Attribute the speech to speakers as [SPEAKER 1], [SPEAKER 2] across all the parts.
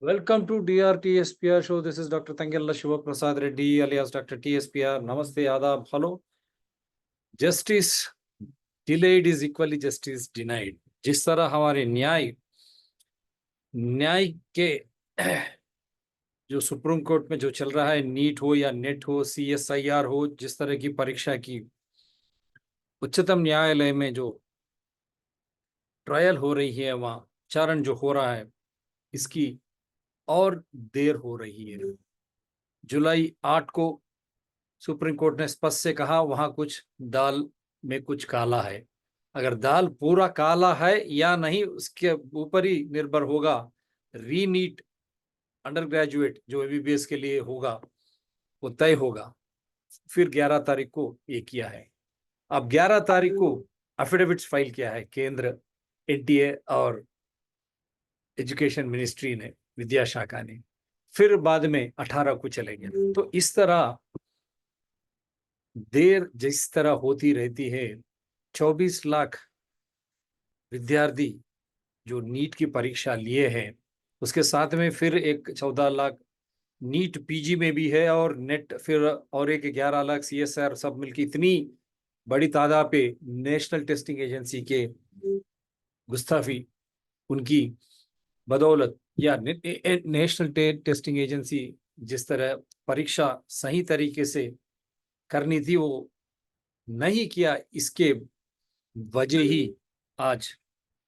[SPEAKER 1] Welcome to DRTSPR show. This is Dr. Tangella Shiva Prasad Reddy alias Dr. TSPR. Namaste, Adab, hello. Justice delayed is equally justice denied. जिस तरह हमारे न्याय के जो supreme court में जो चल रहा है, नीट हो या नेट हो, CSIR हो, जिस तरह की परीक्षा की उच्चतम न्यायालय में जो ट्रायल हो रही है, वहाँ चारण जो हो रहा है, इसकी और देर हो रही है। जुलाई 8 को सुप्रीम कोर्ट ने स्पष्ट से कहा वहां कुछ दाल में कुछ काला है। अगर दाल पूरा काला है या नहीं उसके ऊपर ही निर्भर होगा। रीनीट अंडर ग्रेजुएट जो MBBS के लिए होगा वो तय होगा। फिर 11 तारीख को ये किया है। अब 11 तारीख को एफिडेविट्स फाइल किया है केंद्र NTA और एजुकेशन मिनिस्ट्री ने, विद्या शाखा ने। फिर बाद में 18 को चलेंगे। तो इस तरह देर जिस तरह होती रहती है, 24 लाख विद्यार्थी जो नीट की परीक्षा लिए हैं, उसके साथ में फिर एक 14 लाख नीट PG में भी है और नेट फिर और एक 11 लाख CSR, सब मिलकर इतनी बड़ी तादाद पे नेशनल टेस्टिंग एजेंसी के गुस्ताफी उनकी बदौलत या नेशनल टेस्टिंग एजेंसी जिस तरह परीक्षा सही तरीके से करनी थी वो नहीं किया, इसके वजह ही आज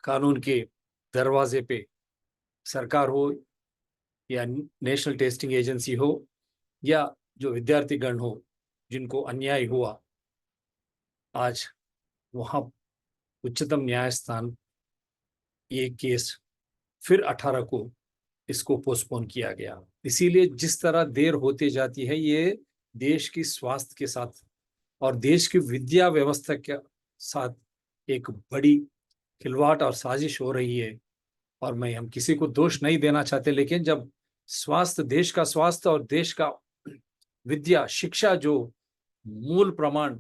[SPEAKER 1] कानून के दरवाजे पे सरकार हो या नेशनल टेस्टिंग एजेंसी हो या जो विद्यार्थीगण हो जिनको अन्याय हुआ, आज वहां उच्चतम न्यायस्थान ये केस फिर 18 को इसको पोस्टपोन किया गया। इसीलिए जिस तरह देर होती जाती है, ये देश की स्वास्थ्य के साथ और देश की विद्या व्यवस्था के साथ एक बड़ी खिलवाड़ और साजिश हो रही है। और हम किसी को दोष नहीं देना चाहते, लेकिन जब स्वास्थ्य, देश का स्वास्थ्य और देश का विद्या शिक्षा जो मूल प्रमाण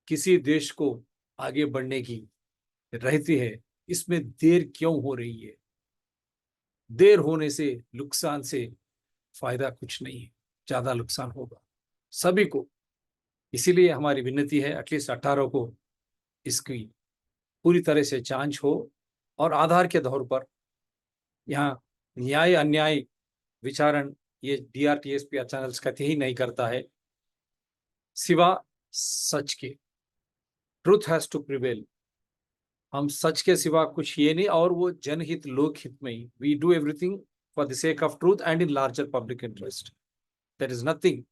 [SPEAKER 1] किसी देश को आगे बढ़ने की रहती है, इसमें देर क्यों हो रही है? देर होने से नुकसान से फायदा कुछ नहीं है, ज्यादा नुकसान होगा सभी को। इसीलिए हमारी विनती है एटलीस्ट 18 को इसकी पूरी तरह से जांच हो और आधार के तौर पर यहाँ न्याय अन्याय विचारण ये DRTSPR चैनल्स कभी ही नहीं करता है, सिवा सच के। Truth has to prevail. हम सच के सिवा कुछ ये नहीं, और वो जनहित लोकहित में ही we do everything for the sake of truth and in larger public interest. There is nothing,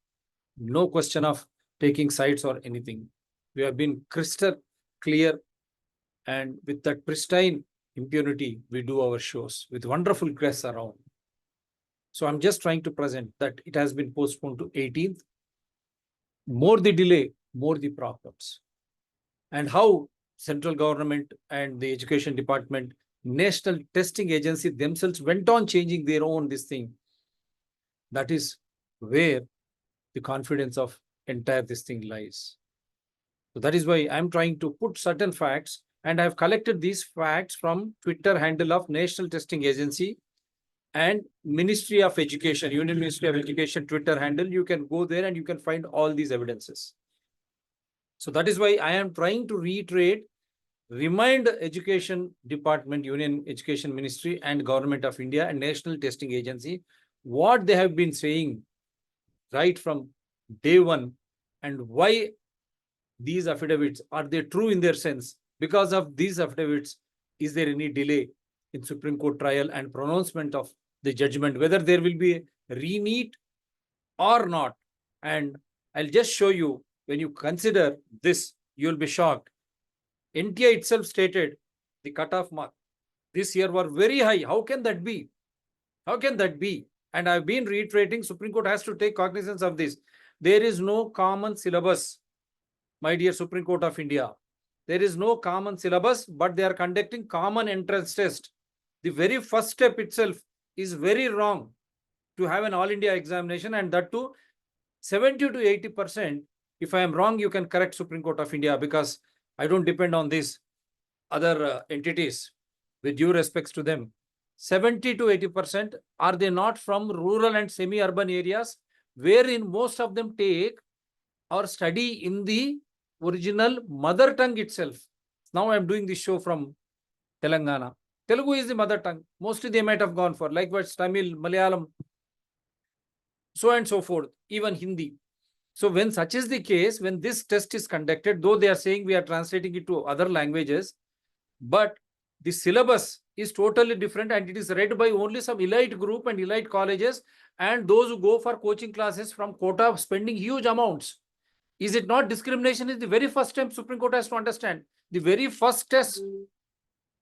[SPEAKER 1] no question of taking sides or anything. We have been crystal clear, and with that pristine impunity, we do our shows with wonderful guests around. So I'm just trying to present that it has been postponed to 18th. More the delay, more the problems. And how central government and the education department, national testing agency themselves went on changing their own this thing. That is where the confidence of entire this thing lies. So that is why I'm trying to put certain facts, and I have collected these facts from Twitter handle of National Testing Agency and Ministry of Education, Union Ministry of Education Twitter handle. You can go there and you can find all these evidences. So that is why I am trying to reiterate, remind Education Department, Union Education Ministry and Government of India and National Testing Agency what they have been saying right from day one, and why these affidavits, are they true in their sense? Because of these affidavits, is there any delay in Supreme Court trial and pronouncement of the judgment, whether there will be a re-NEET or not? And I'll just show you, when you consider this, you'll be shocked. NTA itself stated the cutoff mark this year were very high. How can that be? How can that be? And I've been reiterating, Supreme Court has to take cognizance of this. There is no common syllabus, my dear Supreme Court of India. There is no common syllabus, but they are conducting common entrance test. The very first step itself is very wrong, to have an all India examination, and that too 70 to 80%. If I am wrong, you can correct Supreme Court of India, because I don't depend on these other entities, with due respects to them. 70 to 80%, are they not from rural and semi-urban areas, wherein most of them take or study in the original mother tongue itself? Now I'm doing this show from Telangana. Telugu is the mother tongue. Mostly they might have gone for, likewise Tamil, Malayalam, so and so forth, even Hindi. So when such is the case, when this test is conducted, though they are saying we are translating it to other languages, but the syllabus is totally different and it is read by only some elite group and elite colleges and those who go for coaching classes from quota spending huge amounts. Is it not discrimination? Is the very first step Supreme Court has to understand. The very first test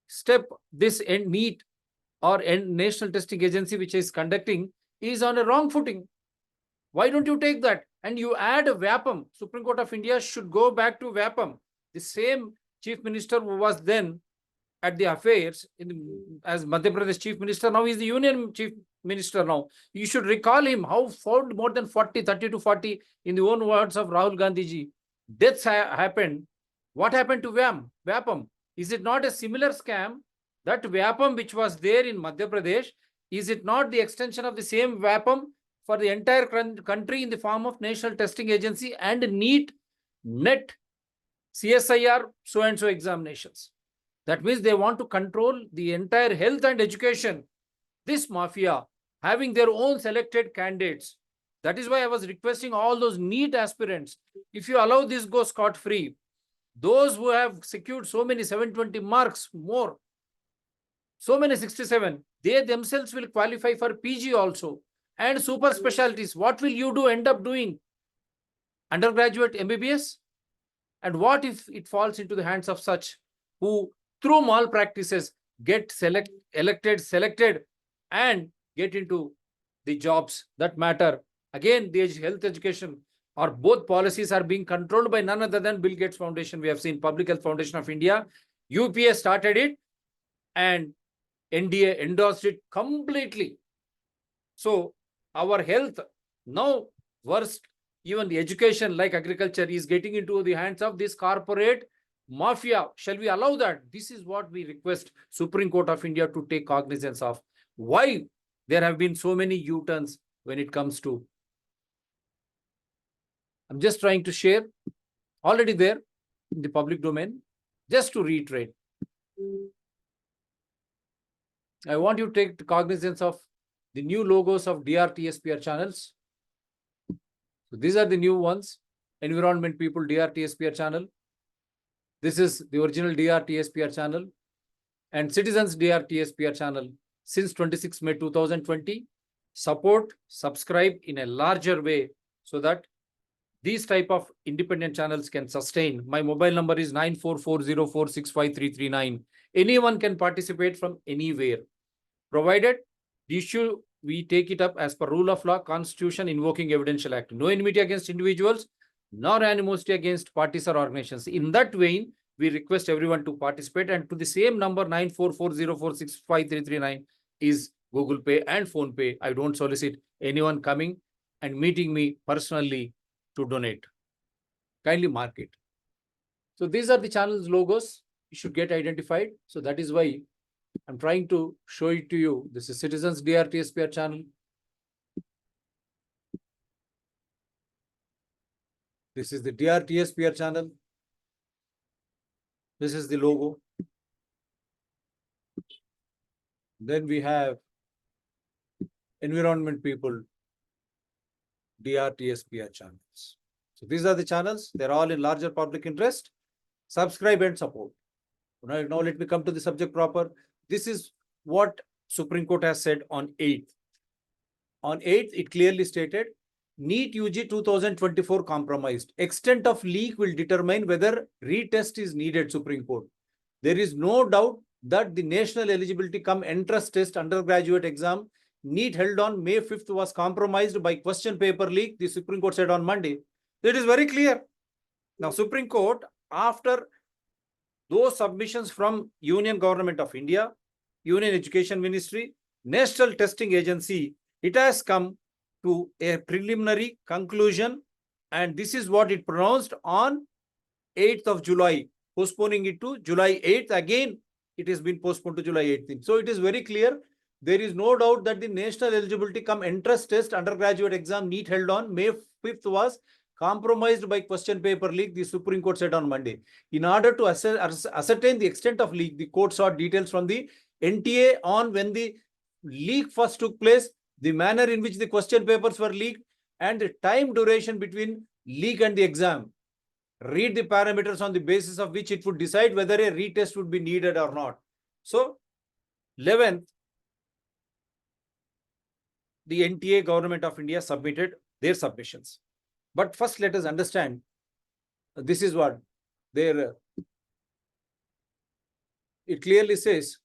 [SPEAKER 1] step this NEET or National Testing Agency which is conducting is on a wrong footing. Why don't you take that? And you add VAPAM. Supreme Court of India should go back to VAPAM. The same Chief Minister who was then at the affairs as Madhya Pradesh Chief Minister, now he's the Union Chief Minister now. You should recall him how found more than 30 to 40, in the own words of Rahul Gandhi ji, deaths happened. What happened to VAPAM? Is it not a similar scam? That VAPAM which was there in Madhya Pradesh, is it not the extension of the same VAPAM for the entire country in the form of National Testing Agency and NEET, NET, CSIR, so and so examinations? That means they want to control the entire health and education. This mafia having their own selected candidates. That is why I was requesting all those NEET aspirants, if you allow this go scot-free, those who have secured so many 720 marks more, so many 67, they themselves will qualify for PG also and super specialties. What will you do end up doing? Undergraduate MBBS? And what if it falls into the hands of such who through malpractices get selected and get into the jobs that matter? Again, the health education or both policies are being controlled by none other than Bill Gates Foundation. We have seen Public Health Foundation of India. UPA started it and NDA endorsed it completely. So our health now worst, even the education like agriculture is getting into the hands of this corporate mafia. Shall we allow that? This is what we request Supreme Court of India to take cognizance of. Why there have been so many U-turns when it comes to. I'm just trying to share, already there in the public domain, just to reiterate. I want you to take cognizance of the new logos of DRTSPR channels. So these are the new ones. Environment People DRTSPR channel. This is the original DRTSPR channel and Citizens DRTSPR channel since 26 May 2020. Support, subscribe in a larger way so that these type of independent channels can sustain. My mobile number is 9440465339. Anyone can participate from anywhere, provided the issue we take it up as per rule of law, constitution, invoking evidential act. No enmity against individuals, nor animosity against parties or organizations. In that vein, we request everyone to participate, and to the same number 9440465339 is Google Pay and Phone Pay. I don't solicit anyone coming and meeting me personally to donate. Kindly mark it. So these are the channel's logos. You should get identified. So that is why I'm trying to show it to you. This is Citizens DRTSPR channel. This is the DRTSPR channel. This is the logo. Then we have Environment People DRTSPR channels. So these are the channels. They're all in larger public interest. Subscribe and support. Now let me come to the subject proper. This is what Supreme Court has said on 8th. On 8th, it clearly stated, NEET UG 2024 compromised. Extent of leak will determine whether retest is needed, Supreme Court. There is no doubt that the national eligibility cum entrance test undergraduate exam NEET held on May 5th was compromised by question paper leak, the Supreme Court said on Monday. It is very clear. Now, Supreme Court, after those submissions from Union Government of India, Union Education Ministry, National Testing Agency, it has come to a preliminary conclusion, and this is what it pronounced on 8th of July, postponing it to July 8th. Again, it has been postponed to July 18th. So it is very clear.
[SPEAKER 2] there is no doubt that the national eligibility cum entrance test undergraduate exam NEET held on May 5th was compromised by question paper leak, the Supreme Court said on Monday. In order to ascertain the extent of leak, the court sought details from the NTA on when the leak first took place, the manner in which the question papers were leaked, and the time duration between leak and the exam. Read the parameters on the basis of which it would decide whether a retest would be needed or not. So, 11th, the NTA Government of India submitted their submissions. But first, let us understand, this is what their, it clearly says,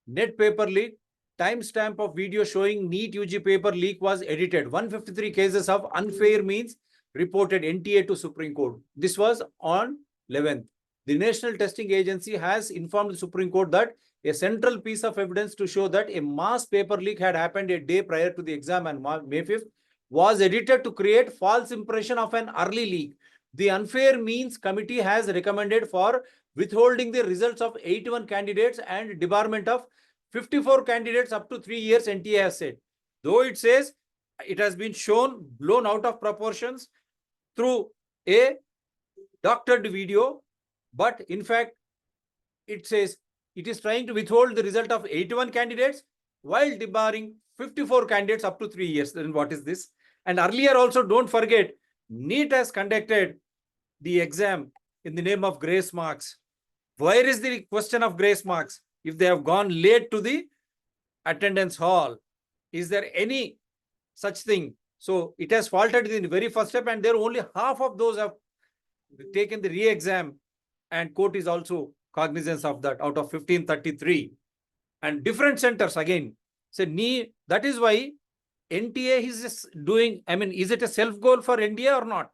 [SPEAKER 2] net paper leak, timestamp of video showing NEET UG paper leak was edited. 153 cases of unfair means reported NTA to Supreme Court. This was on 11th. The National Testing Agency has informed the Supreme Court that a central piece of evidence to show that a mass paper leak had happened a day prior to the exam on May 5th was edited to create false impression of an early leak. The Unfair Means Committee has recommended for withholding the results of 81 candidates and debarment of 54 candidates up to 3 years, NTA has said. Though it says it has been shown blown out of proportions through a doctored video, but in fact, it says it is trying to withhold the result of 81 candidates while debarring 54 candidates up to 3 years. Then what is this? And earlier also, don't forget, NEET has conducted the exam in the name of grace marks. Where is the question of grace marks? If they have gone late to the attendance hall, is there any such thing? So it has faltered in the very first step, and there only half of those have taken the re-exam, and court is also cognizance of that out of 1533. And different centers again. So that is why NTA is doing, is it a self-goal for India or not?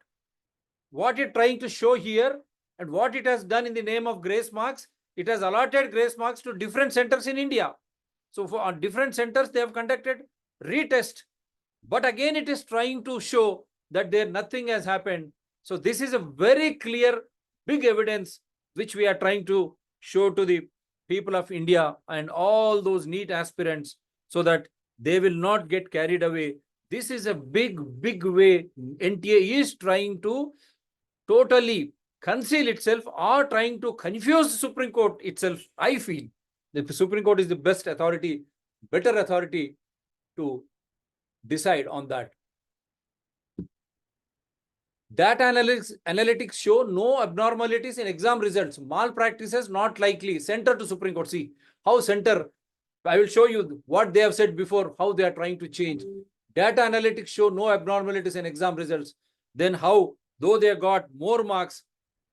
[SPEAKER 2] What it's trying to show here and what it has done in the name of grace marks, it has allotted grace marks to different centers in India. So for different centers, they have conducted retest. But again, it is trying to show that there nothing has happened. So this is a very clear, big evidence which we are trying to show to the people of India and all those NEET aspirants so that they will not get carried away. This is a big, big way NTA is trying to totally conceal itself or trying to confuse the Supreme Court itself. I feel the Supreme Court is the best authority, better authority to decide on that. Data analytics show no abnormalities in exam results. Malpractices not likely. Center to Supreme Court. See how center, I will show you what they have said before, how they are trying to change. Data analytics show no abnormalities in exam results. Then how, though they got more marks,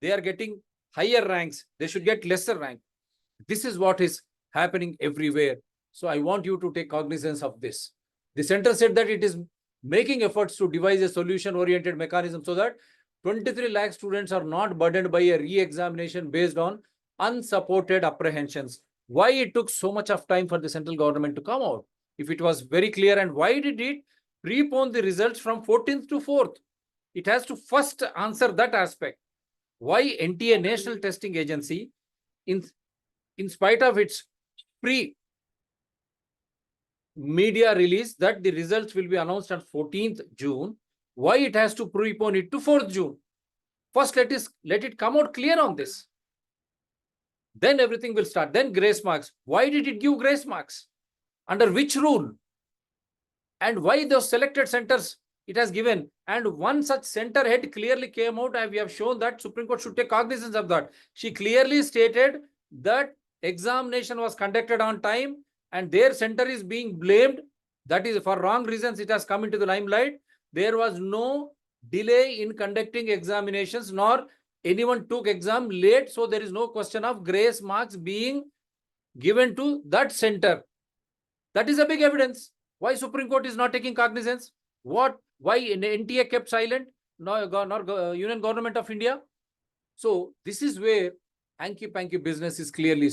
[SPEAKER 2] they are getting higher ranks. They should get lesser rank. This is what is happening everywhere. So I want you to take cognizance of this. The center said that it is making efforts to devise a solution-oriented mechanism so that 23 lakh students are not burdened by a re-examination based on unsupported apprehensions. Why it took so much of time for the central government to come out? If it was very clear, and why did it prepone the results from 14th to 4th? It has to first answer that aspect. Why NTA National Testing Agency, in spite of its pre-media release that the results will be announced on 14th June, why it has to prepone it to 4th June? First, let it come out clear on this. Then everything will start. Then grace marks. Why did it give grace marks? Under which rule? And why those selected centers it has given? And one such center head clearly came out, and we have shown that Supreme Court should take cognizance of that. She clearly stated that examination was conducted on time and their center is being blamed. That is for wrong reasons. It has come into the limelight. There was no delay in conducting examinations, nor anyone took exam late. So there is no question of grace marks being given to that center. That is a big evidence. Why Supreme Court is not taking cognizance? Why NTA kept silent? Nor Union Government of India. So this is where hanky-panky business is clearly.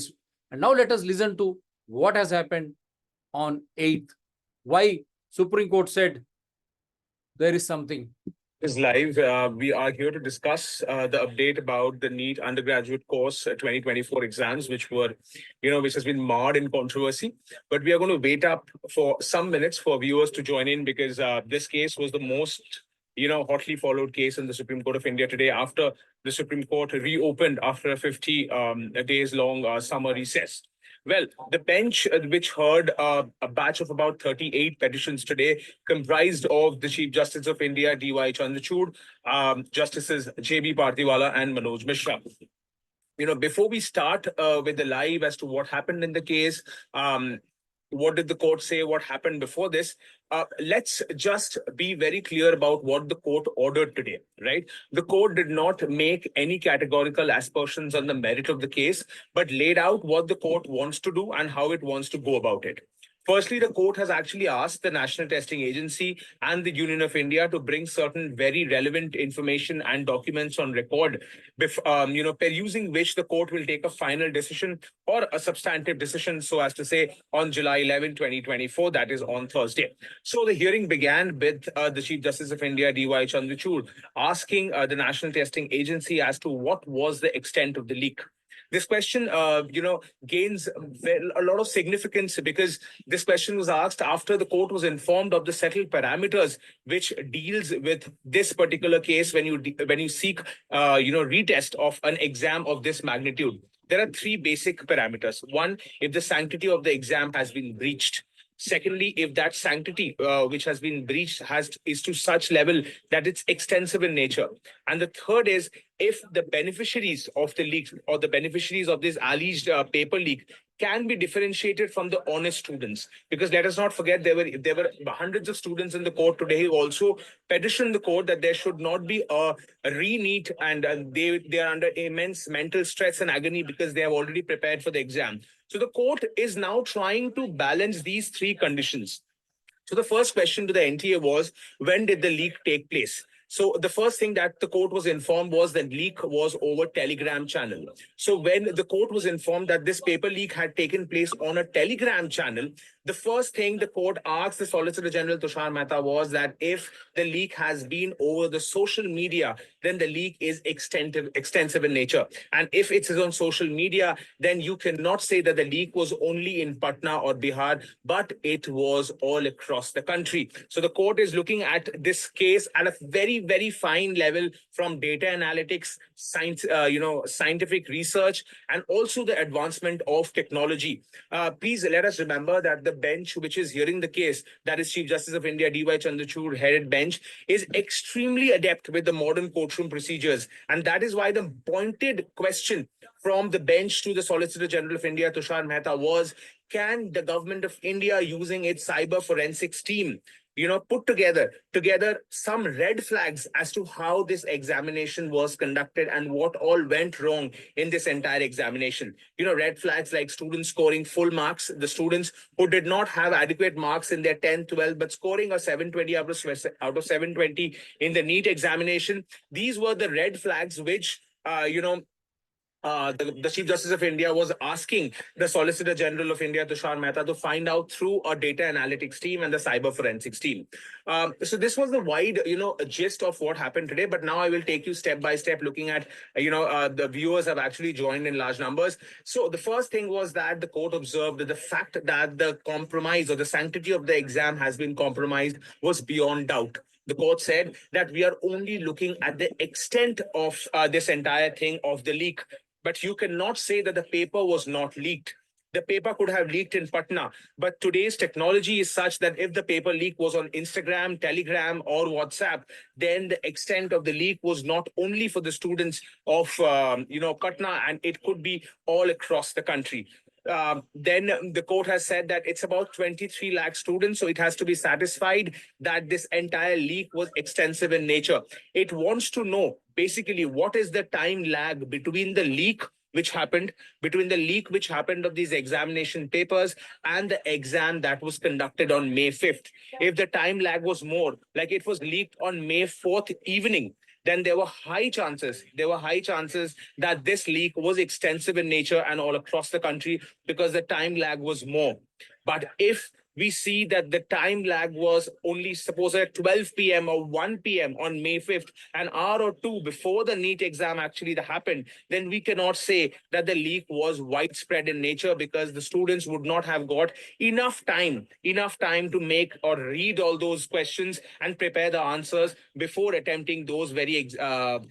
[SPEAKER 2] And now let us listen to what has happened on 8th. Why Supreme Court said there is something.
[SPEAKER 3] Is live. We are here to discuss the update about the NEET undergraduate course 2024 exams, which has been marred in controversy. But we are going to wait up for some minutes for viewers to join in because this case was the most, hotly followed case in the Supreme Court of India today after the Supreme Court reopened after a 50 days long summer recess. Well, the bench, which heard a batch of about 38 petitions today, comprised of the Chief Justice of India, D.Y. Chandrachud, Justices J.B. Partiwala and Manoj Mishra. Before we start with the live as to what happened in the case, what did the court say, what happened before this, let's just be very clear about what the court ordered today, right? The court did not make any categorical aspersions on the merit of the case, but laid out what the court wants to do and how it wants to go about it. Firstly, the court has actually asked the National Testing Agency and the Union of India to bring certain very relevant information and documents on record, perusing which the court will take a final decision or a substantive decision, so as to say, on July 11, 2024, that is on Thursday. So the hearing began with the Chief Justice of India, D.Y. Chandrachud, asking the National Testing Agency as to what was the extent of the leak. This question, gains a lot of significance because this question was asked after the court was informed of the settled parameters which deals with this particular case when you seek, retest of an exam of this magnitude. There are three basic parameters. One, if the sanctity of the exam has been breached. Secondly, if that sanctity which has been breached is to such level that it's extensive in nature. And the third is if the beneficiaries of the leak or the beneficiaries of this alleged paper leak can be differentiated from the honest students. Because let us not forget, there were hundreds of students in the court today who also petitioned the court that there should not be a re-NEET, and they are under immense mental stress and agony because they have already prepared for the exam. So the court is now trying to balance these three conditions. So the first question to the NTA was, when did the leak take place? So the first thing that the court was informed was that leak was over Telegram channel. So when the court was informed that this paper leak had taken place on a Telegram channel, the first thing the court asked the Solicitor General Tushar Mehta was that if the leak has been over the social media, then the leak is extensive in nature. And if it is on social media, then you cannot say that the leak was only in Patna or Bihar, but it was all across the country. So the court is looking at this case at a very, very fine level from data analytics, science, scientific research, and also the advancement of technology. Please let us remember that the bench which is hearing the case, that is Chief Justice of India, D.Y. Chandrachud headed bench, is extremely adept with the modern courtroom procedures. And that is why the pointed question from the bench to the Solicitor General of India, Tushar Mehta, was, can the government of India, using its cyber forensics team, put together some red flags as to how this examination was conducted and what all went wrong in this entire examination. Red flags like students scoring full marks, the students who did not have adequate marks in their 10, 12, but scoring a 720 out of 720 in the NEET examination. These were the red flags which, the Chief Justice of India was asking the Solicitor General of India, Tushar Mehta, to find out through a data analytics team and the cyber forensics team. So this was the wide, gist of what happened today. But now I will take you step by step, looking at, the viewers have actually joined in large numbers. So the first thing was that the court observed that the fact that the compromise or the sanctity of the exam has been compromised was beyond doubt. The court said that we are only looking at the extent of this entire thing of the leak. But you cannot say that the paper was not leaked. The paper could have leaked in Patna, but today's technology is such that if the paper leak was on Instagram, Telegram, or WhatsApp, then the extent of the leak was not only for the students of, Patna, and it could be all across the country. Then the court has said that it's about 23 lakh students, so it has to be satisfied that this entire leak was extensive in nature. It wants to know basically what is the time lag between the leak which happened of these examination papers and the exam that was conducted on May 5th. If the time lag was more, like it was leaked on May 4th evening, then there were high chances that this leak was extensive in nature and all across the country because the time lag was more. But if we see that the time lag was only supposed at 12 p.m. or 1 p.m. on May 5th, an hour or two before the NEET exam actually happened, then we cannot say that the leak was widespread in nature, because the students would not have got enough time to make or read all those questions and prepare the answers before attempting those very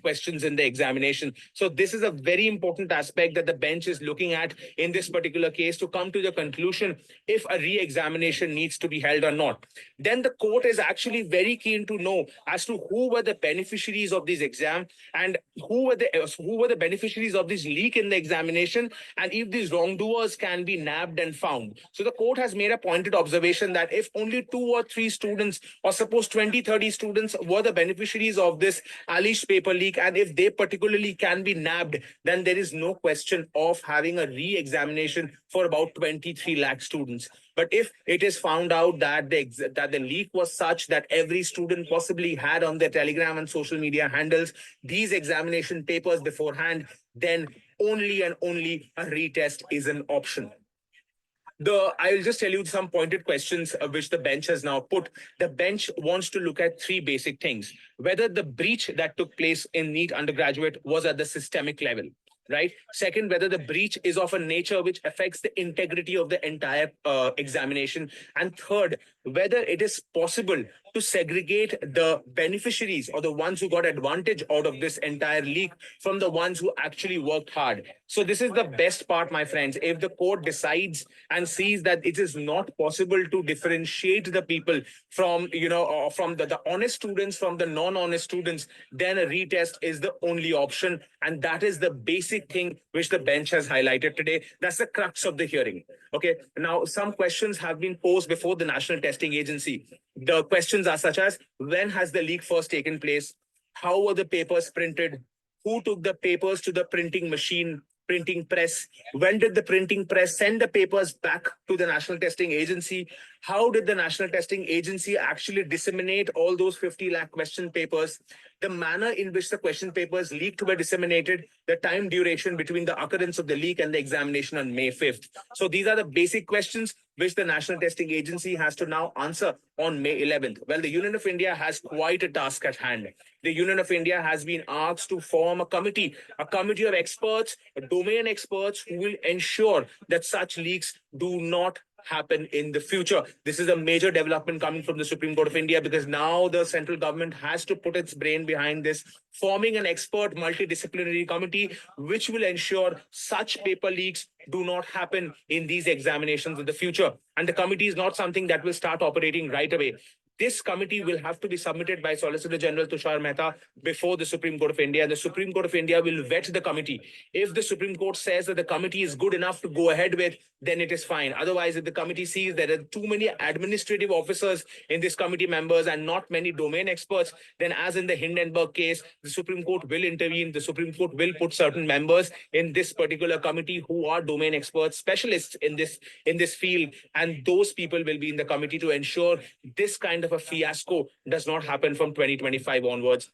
[SPEAKER 3] questions in the examination. So this is a very important aspect that the bench is looking at in this particular case to come to the conclusion if a re-examination needs to be held or not. Then the court is actually very keen to know as to who were the beneficiaries of this exam, and who were the beneficiaries of this leak in the examination, and if these wrongdoers can be nabbed and found. So the court has made a pointed observation that if only 2 or 3 students, or suppose 20-30 students, were the beneficiaries of this alleged paper leak, and if they particularly can be nabbed, then there is no question of having a re-examination for about 23 lakh students. But if it is found out that the leak was such that every student possibly had on their Telegram and social media handles these examination papers beforehand, then only and only a retest is an option. I will just tell you some pointed questions which the bench has now put. The bench wants to look at 3 basic things: whether the breach that took place in NEET undergraduate was at the systemic level, right? Second, whether the breach is of a nature which affects the integrity of the entire examination. And third, whether it is possible to segregate the beneficiaries, or the ones who got advantage out of this entire leak, from the ones who actually worked hard. So this is the best part, my friends. If the court decides and sees that it is not possible to differentiate the people from, from the honest students from the non-honest students, then a retest is the only option. And that is the basic thing which the bench has highlighted today. That's the crux of the hearing. Okay. Now, some questions have been posed before the National Testing Agency. The questions are such as: when has the leak first taken place? How were the papers printed? Who took the papers to the printing press? When did the printing press send the papers back to the National Testing Agency? How did the National Testing Agency actually disseminate all those 50 lakh question papers? The manner in which the question papers leaked were disseminated, the time duration between the occurrence of the leak and the examination on May 5th. So these are the basic questions which the National Testing Agency has to now answer on May 11th. Well, the Union of India has quite a task at hand. The Union of India has been asked to form a committee of experts, domain experts, who will ensure that such leaks do not happen in the future. This is a major development coming from the Supreme Court of India, because now the central government has to put its brain behind this, forming an expert multidisciplinary committee which will ensure such paper leaks do not happen in these examinations in the future. And the committee is not something that will start operating right away. This committee will have to be submitted by Solicitor General Tushar Mehta before the Supreme Court of India. The Supreme Court of India will vet the committee. If the Supreme Court says that the committee is good enough to go ahead with, then it is fine. Otherwise, if the committee sees there are too many administrative officers in this committee members and not many domain experts, then as in the Hindenburg case, the Supreme Court will intervene. The Supreme Court will put certain members in this particular committee who are domain experts, specialists in this field, and those people will be in the committee to ensure this kind of a fiasco does not happen from 2025 onwards.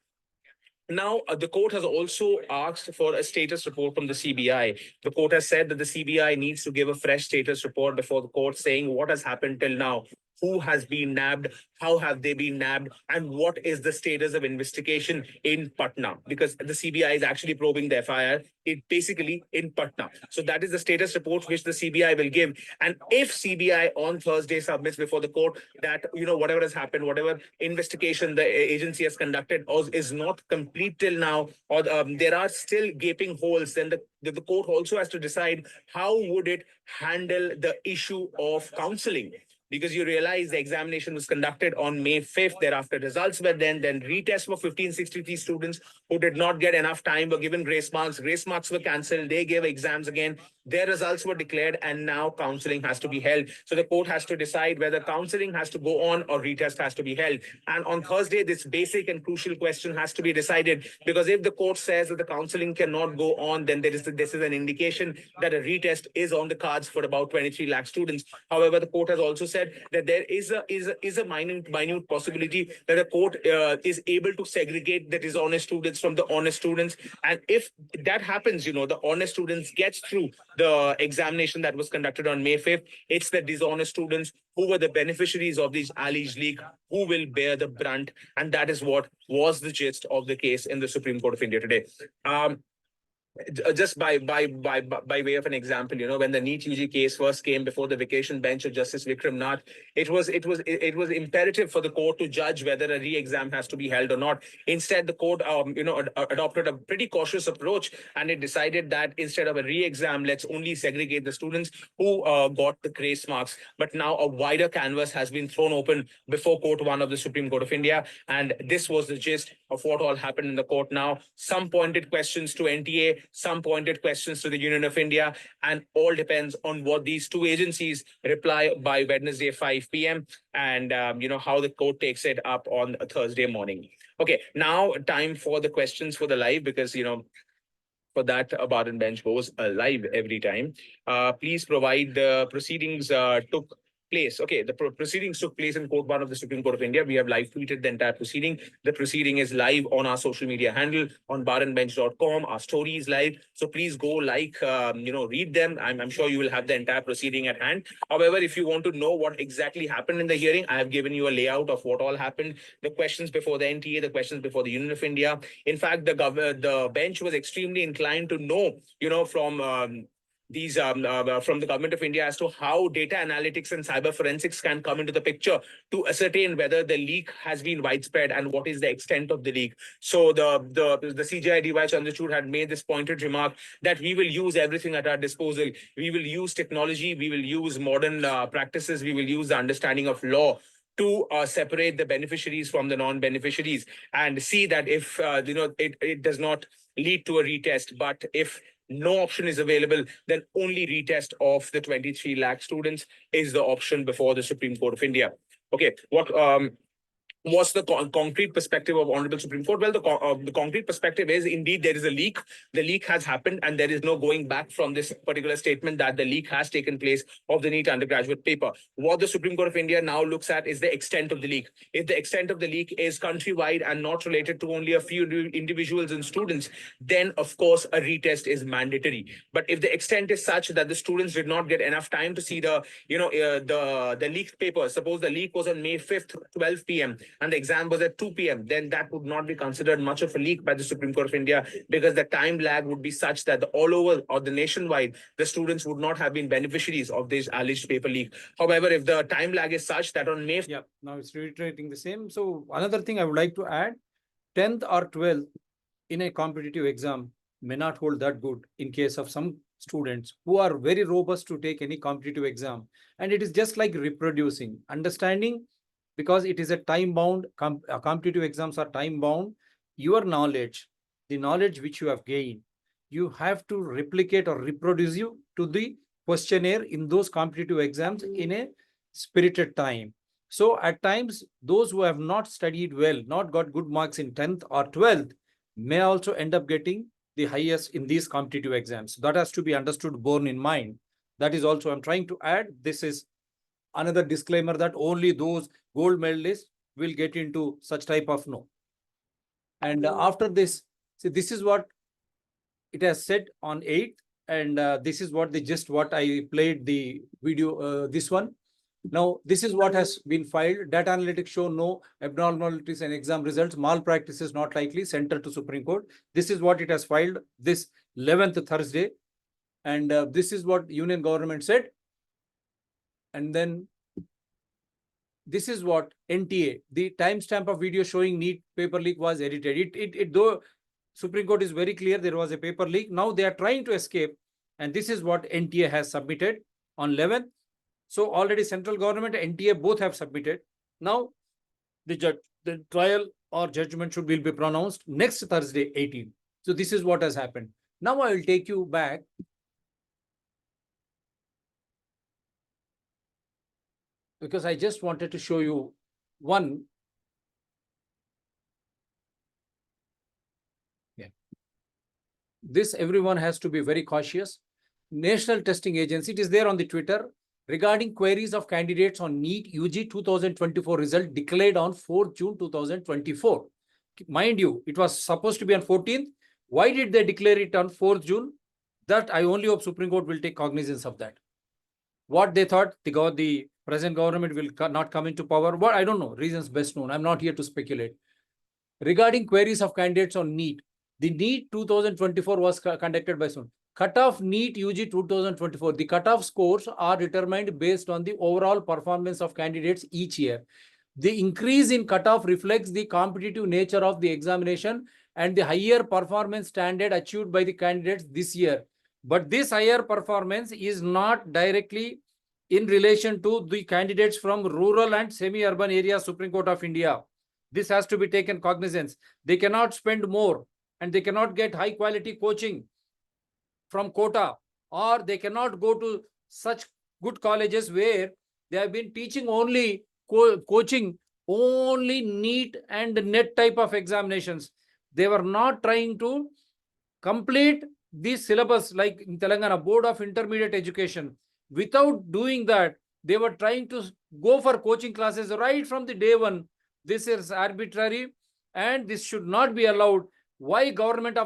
[SPEAKER 3] Now, the court has also asked for a status report from the CBI. The court has said that the CBI needs to give a fresh status report before the court, saying what has happened till now. Who has been nabbed? How have they been nabbed? And what is the status of investigation in Patna? Because the CBI is actually probing the FIR basically in Patna. So that is the status report which the CBI will give. And if CBI on Thursday submits before the court that, whatever has happened, whatever investigation the agency has conducted is not complete till now, or there are still gaping holes, then the court also has to decide how would it handle the issue of counseling. Because you realize the examination was conducted on May 5th. Thereafter, results were then retest for 1563 students who did not get enough time, were given grace marks. Grace marks were cancelled. They gave exams again. Their results were declared, and now counseling has to be held. So the court has to decide whether counseling has to go on or retest has to be held. And on Thursday, this basic and crucial question has to be decided, because if the court says that the counseling cannot go on, then this is an indication that a retest is on the cards for about 23 lakh students. However, the court has also said said that there is a minute possibility that a court is able to segregate the dishonest students from the honest students. And if that happens, the honest students gets through the examination that was conducted on May 5th. It's the dishonest students who were the beneficiaries of this alleged leak who will bear the brunt. And that is what was the gist of the case in the Supreme Court of India today. Just by way of an example, when the NEET UG case first came before the vacation bench of Justice Vikram Nath, it was imperative for the court to judge whether a re-exam has to be held or not. Instead, the court adopted a pretty cautious approach, and it decided that instead of a re-exam, let's only segregate the students who got the grace marks. But now a wider canvas has been thrown open before Court 1 of the Supreme Court of India, and this was the gist of what all happened in the court. Now, some pointed questions to NTA, some pointed questions to the Union of India, and all depends on what these two agencies reply by Wednesday 5 p.m. and how the court takes it up on a Thursday morning. Okay, now time for the questions for the live, because for that a bar and bench goes live every time. Please provide the proceedings took place. Okay, the proceedings took place in Court 1 of the Supreme Court of India. We have live tweeted the entire proceeding. The proceeding is live on our social media handle on barandbench.com. Our story is live. So please go read them. I'm sure you will have the entire proceeding at hand. However, if you want to know what exactly happened in the hearing, I have given you a layout of what all happened. The questions before the NTA, the questions before the Union of India. In fact, the bench was extremely inclined to know, from from the government of India as to how data analytics and cyber forensics can come into the picture to ascertain whether the leak has been widespread and what is the extent of the leak. So the CJI DY Chandrachud had made this pointed remark that we will use everything at our disposal. We will use technology, we will use modern practices, we will use the understanding of law to separate the beneficiaries from the non-beneficiaries and see that if it does not lead to a retest, but if no option is available, then only retest of the 23 lakh students is the option before the Supreme Court of India. Okay, what's the concrete perspective of Honorable Supreme Court? Well, the concrete perspective is indeed there is a leak. The leak has happened, and there is no going back from this particular statement that the leak has taken place of the NEET undergraduate paper. What the Supreme Court of India now looks at is the extent of the leak. If the extent of the leak is countrywide and not related to only a few individuals and students, then of course a retest is mandatory. But if the extent is such that the students did not get enough time to see the leaked paper, suppose the leak was on May 5th, 12 p.m. and the exam was at 2 p.m., then that would not be considered much of a leak by the Supreme Court of India, because the time lag would be such that all over or the nationwide, the students would not have been beneficiaries of this alleged paper leak. However, if the time lag is such that on May...
[SPEAKER 1] Yeah, now it's reiterating the same. So another thing I would like to add, 10th or 12th in a competitive exam may not hold that good in case of some students who are very robust to take any competitive exam. And it is just like reproducing, understanding, because it is a time-bound, competitive exams are time-bound. Your knowledge, the knowledge which you have gained, you have to replicate or reproduce you to the questionnaire in those competitive exams in a spirited time. So at times, those who have not studied well, not got good marks in 10th or 12th, may also end up getting the highest in these competitive exams. That has to be understood, borne in mind. That is also, I'm trying to add, this is another disclaimer that only those gold medalists will get into such type of no. And after this, see, this is what it has said on 8th, and this is what what I played the video, this one. Now, this is what has been filed. Data analytics show no abnormalities in exam results. Malpractice not likely. Sent to Supreme Court. This is what it has filed this 11th Thursday. And this is what Union government said. And then this is what NTA, the timestamp of video showing NEET paper leak was edited. Though Supreme Court is very clear there was a paper leak. Now they are trying to escape. And this is what NTA has submitted on 11th. So already central government and NTA both have submitted. Now the trial or judgment will be pronounced next Thursday, 18th. So this is what has happened. Now I will take you back. Because I just wanted to show you one. Yeah. This everyone has to be very cautious. National Testing Agency, it is there on the Twitter.
[SPEAKER 2] regarding queries of candidates on NEET UG 2024 result declared on 4th June 2024. Mind you, it was supposed to be on 14th. Why did they declare it on 4th June? That I only hope Supreme Court will take cognizance of that. What they thought, the present government will not come into power. What I don't know, reasons best known. I'm not here to speculate. Regarding queries of candidates on NEET, the NEET 2024 was conducted by soon. Cutoff NEET UG 2024. The cutoff scores are determined based on the overall performance of candidates each year. The increase in cutoff reflects the competitive nature of the examination and the higher performance standard achieved by the candidates this year. But this higher performance is not directly in relation to the candidates from rural and semi-urban areas, Supreme Court of India. This has to be taken cognizance. They cannot spend more and they cannot get high quality coaching from quota, or they cannot go to such good colleges where they have been teaching only coaching only NEET and NET type of examinations. They were not trying to complete this syllabus like in Telangana Board of Intermediate Education. Without doing that, they were trying to go for coaching classes right from the day one. This is arbitrary and this should not be allowed. Why government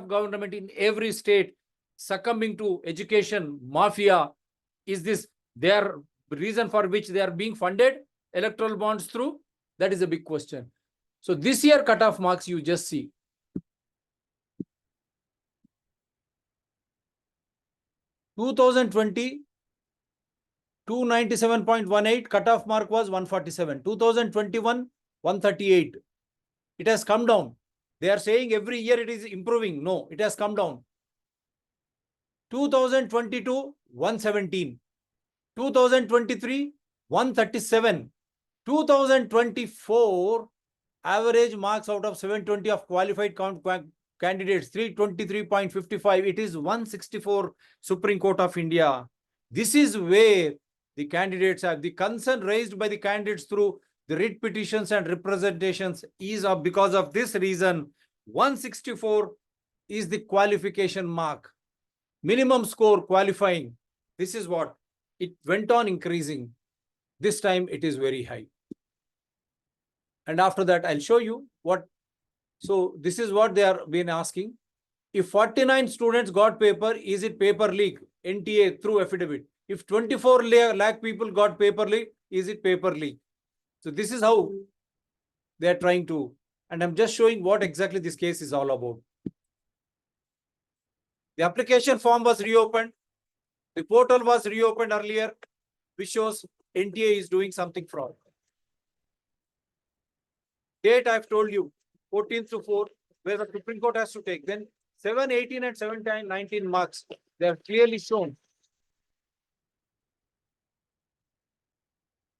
[SPEAKER 2] in every state succumbing to education mafia? Is this their reason for which they are being funded electoral bonds through? That is a big question. So this year cutoff marks you just see. 2020, 297.18, cutoff mark was 147. 2021, 138. It has come down. They are saying every year it is improving. No, it has come down. 2022, 117. 2023, 137. 2024, average marks out of 720 of qualified candidates, 323.55. It is 164 Supreme Court of India. This is where the candidates have the concern raised by the candidates through the writ petitions and representations is of because of this reason. 164 is the qualification mark. Minimum score qualifying. This is what it went on increasing. This time it is very high. And after that, I'll show you what. So this is what they are been asking. If 49 students got paper, is it paper leak? NTA through affidavit. If 24 lakh people got paper leak, is it paper leak? So this is how they are trying to. And I'm just showing what exactly this case is all about. The application form was reopened. The portal was reopened earlier, which shows NTA is doing something fraud. Date I've told you, 14th to 4, where the Supreme Court has to take. Then 7, 18 and 17, 19 marks. They are clearly shown.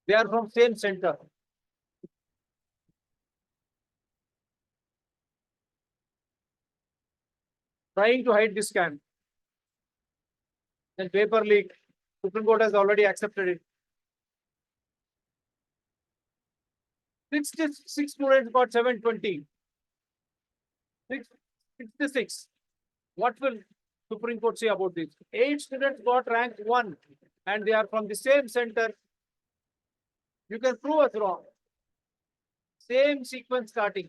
[SPEAKER 2] They are from same center. Trying to hide this scam. And paper leak. Supreme Court has already accepted it. 66 students got 720. 66. What will Supreme Court say about this? 8 students got rank 1 and they are from the same center. You can prove us wrong. Same sequence starting.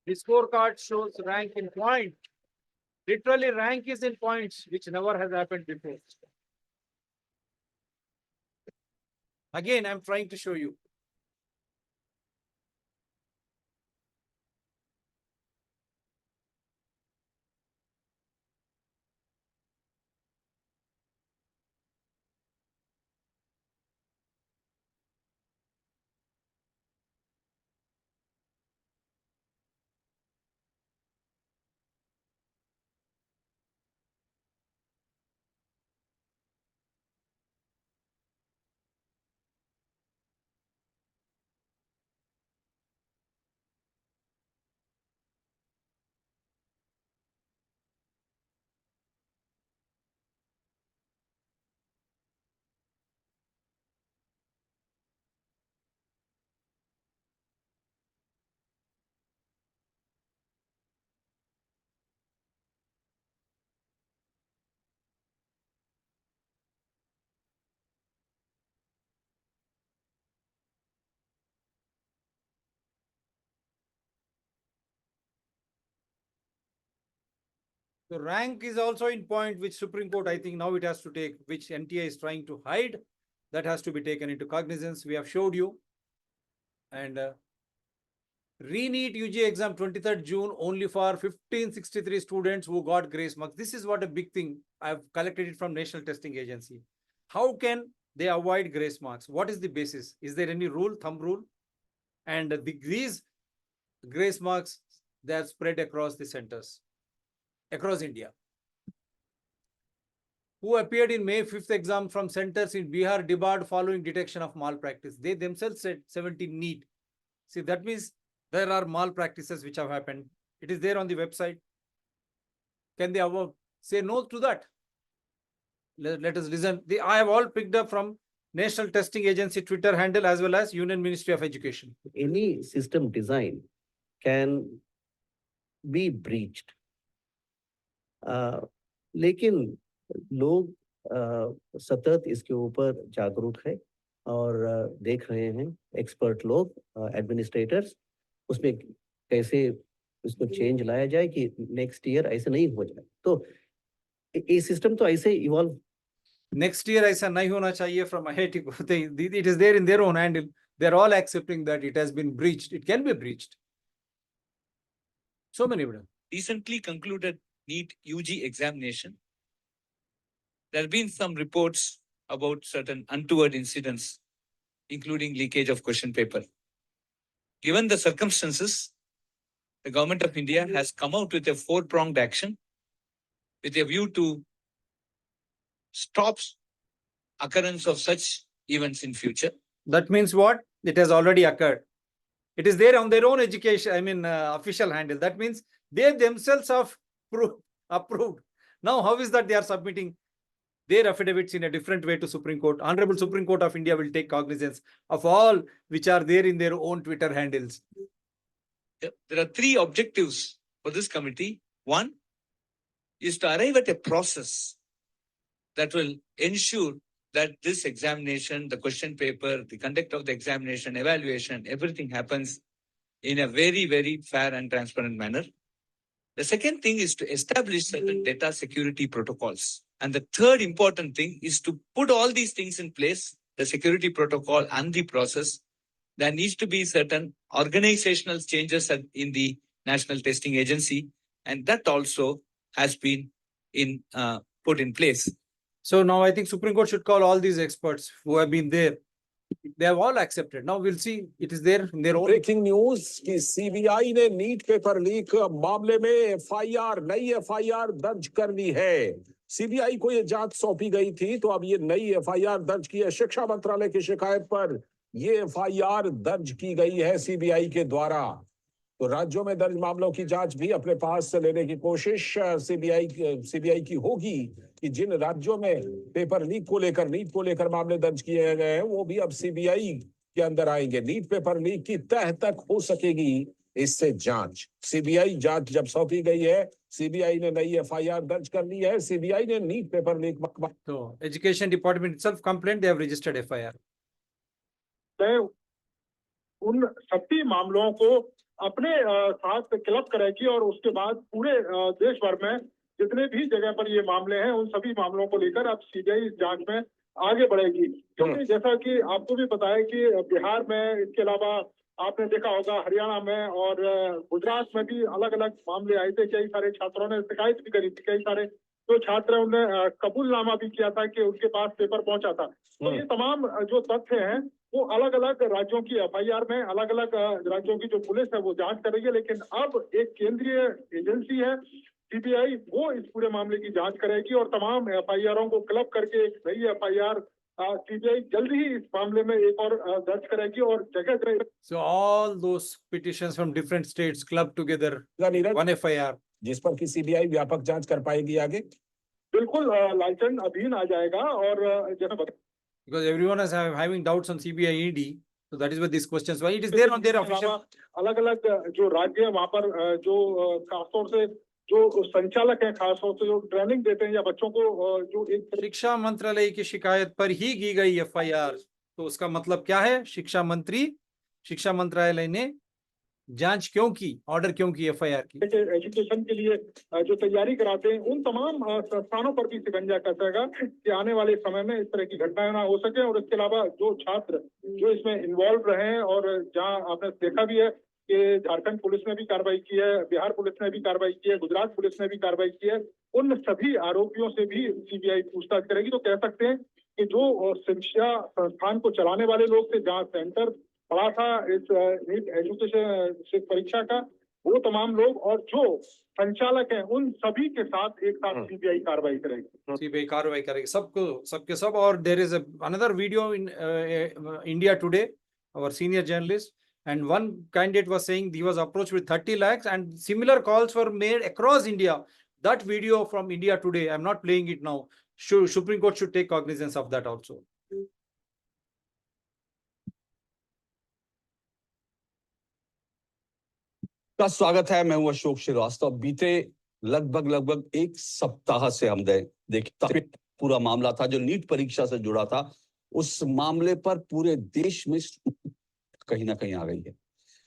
[SPEAKER 2] The scorecard shows rank in point. Literally rank is in points, which never has happened before. Again, I'm trying to show you. So rank is also in point, which Supreme Court, I think now it has to take, which NTI is trying to hide, that has to be taken into cognizance. We have showed you. And re-NEET UG exam 23rd June only for 1563 students who got grace marks. This is what a big thing. I've collected it from National Testing Agency. How can they avoid grace marks? What is the basis? Is there any rule, thumb rule? And these grace marks, they are spread across the centers, across India. Who appeared in May 5th exam from centers in Bihar debarred following detection of malpractice. They themselves said 17 NEET. See, that means there are malpractices which have happened. It is there on the website. Can they say no to that? Let us listen. I have all picked up from National Testing Agency Twitter handle as well as Union Ministry of Education.
[SPEAKER 4] Any system design can be breached. लेकिन लोग सतत इसके ऊपर जागरूक है और देख रहे हैं एक्सपर्ट लोग एडमिनिस्ट्रेटर्स उसमें कैसे इसको चेंज लाया जाए कि नेक्स्ट ईयर ऐसे नहीं हो जाए तो ये सिस्टम तो ऐसे इवॉल्व
[SPEAKER 2] नेक्स्ट ईयर ऐसा नहीं होना चाहिए from IIT it is there in their own handle. They are all accepting that it has been breached. It can be breached. So many
[SPEAKER 5] recently concluded NEET UG examination. There have been some reports about certain untoward incidents, including leakage of question paper. Given the circumstances, the government of India has come out with a four-pronged action with a view to stop occurrence of such events in future.
[SPEAKER 2] That means what? It has already occurred. It is there on their own education, official handle. That means they themselves have approved. Now, how is that they are submitting their affidavits in a different way to Supreme Court? Honorable Supreme Court of India will take cognizance of all which are there in their own Twitter handles.
[SPEAKER 5] There are three objectives for this committee. One is to arrive at a process that will ensure that this examination, the question paper, the conduct of the examination, evaluation, everything happens in a very, very fair and transparent manner. The second thing is to establish certain data security protocols. And the third important thing is to put all these things in place, the security protocol and the process. There needs to be certain organizational changes in the National Testing Agency, and that also has been put in place.
[SPEAKER 2] So now I think Supreme Court should call all these experts who have been there. They have all accepted. Now we'll see. It is there in their own.
[SPEAKER 6] Breaking news कि CBI ने NEET paper leak मामले में नई FIR दर्ज कर ली है। CBI को ये जांच सौंपी गई थी, तो अब ये नई एफआईआर दर्ज की है। शिक्षा मंत्रालय की शिकायत पर ये एफआईआर दर्ज की गई है सीबीआई के द्वारा। तो राज्यों में दर्ज मामलों की जांच भी अपने पास से लेने की कोशिश सीबीआई की होगी कि जिन राज्यों में पेपर लीक को लेकर, नीट को लेकर मामले दर्ज किए गए हैं, वो भी अब सीबीआई के अंदर आएंगे। नीट पेपर लीक की तह तक हो सकेगी इससे जांच। सीबीआई जांच जब सौंपी गई है, सीबीआई ने नई एफआईआर दर्ज कर ली है। सीबीआई ने नीट पेपर लीक
[SPEAKER 2] तो education department itself complained, they have registered FIR.
[SPEAKER 7] उन सभी मामलों को अपने साथ क्लब करेगी और उसके बाद पूरे देश भर में जितने भी जगह पर ये मामले हैं, उन सभी मामलों को लेकर अब सीबीआई जांच में आगे बढ़ेगी। क्योंकि जैसा कि आपको भी पता है कि बिहार में, इसके अलावा आपने देखा होगा हरियाणा में और गुजरात में भी अलग अलग मामले आए थे। कई सारे छात्रों ने शिकायत भी करी थी। कई सारे जो छात्र हैं उन्होंने कबूलनामा भी किया था कि उनके पास पेपर पहुंचा था। तो ये तमाम जो तथ्य हैं वो अलग अलग राज्यों की एफआईआर में अलग अलग राज्यों की जो पुलिस है वो जांच कर रही है। लेकिन अब एक केंद्रीय एजेंसी है सीबीआई, वो इस पूरे मामले की जांच करेगी और तमाम एफआईआरों को क्लब करके एक नई एफआईआर सीबीआई जल्दी ही इस मामले में एक और दर्ज करेगी और जगह
[SPEAKER 2] So all those petitions from different states clubbed together, one FIR.
[SPEAKER 6] जिस पर की सीबीआई व्यापक जांच कर पाएगी आगे।
[SPEAKER 7] बिल्कुल लाइसेंस अधीन आ जाएगा। और जैसा
[SPEAKER 2] because everyone is having doubts on CBI ED, so that is why these questions, why it is there on their official.
[SPEAKER 7] अलग अलग जो राज्य है वहाँ पर जो खासतौर से जो संचालक हैं, खासतौर से जो ट्रेनिंग देते हैं या बच्चों को जो एक
[SPEAKER 2] शिक्षा मंत्रालय की शिकायत पर ही की गई FIR, तो उसका मतलब क्या है? शिक्षा मंत्रालय ने जांच क्यों की, ऑर्डर क्यों की एफआईआर की?
[SPEAKER 7] एजुकेशन के लिए जो तैयारी कराते हैं उन तमाम संस्थानों पर भी शिकंजा कसेगा कि आने वाले समय में इस तरह की घटनाएं ना हो सके। और इसके अलावा जो छात्र जो इसमें इन्वॉल्व रहे हैं, और जहां आपने देखा भी है कि झारखंड पुलिस ने भी कार्रवाई की है, बिहार पुलिस ने भी कार्रवाई की है, गुजरात पुलिस ने भी कार्रवाई की है, उन सभी आरोपियों से भी सीबीआई पूछताछ करेगी। तो कह सकते हैं कि जो शिक्षा संस्थान को चलाने वाले लोग थे, जहाँ सेंटर पड़ा था इस नीट एजुकेशन परीक्षा का, वो तमाम लोग और जो संचालक हैं उन सभी के साथ एक साथ सीबीआई कार्रवाई करेगी।
[SPEAKER 2] सीबीआई कार्रवाई करेगी सबको, सबके सब। और there is another video in India Today, our senior journalist, and one candidate was saying he was approached with 30 lakhs and similar calls were made across India. That video from India Today, I'm not playing it now. Supreme Court should take cognizance of that also.
[SPEAKER 6] का स्वागत है। मैं हूं अशोक श्रीवास्तव। बीते लगभग एक सप्ताह से हम देखिए पूरा मामला था जो नीट परीक्षा से जुड़ा था, उस मामले पर पूरे देश में कहीं ना कहीं आ गई है।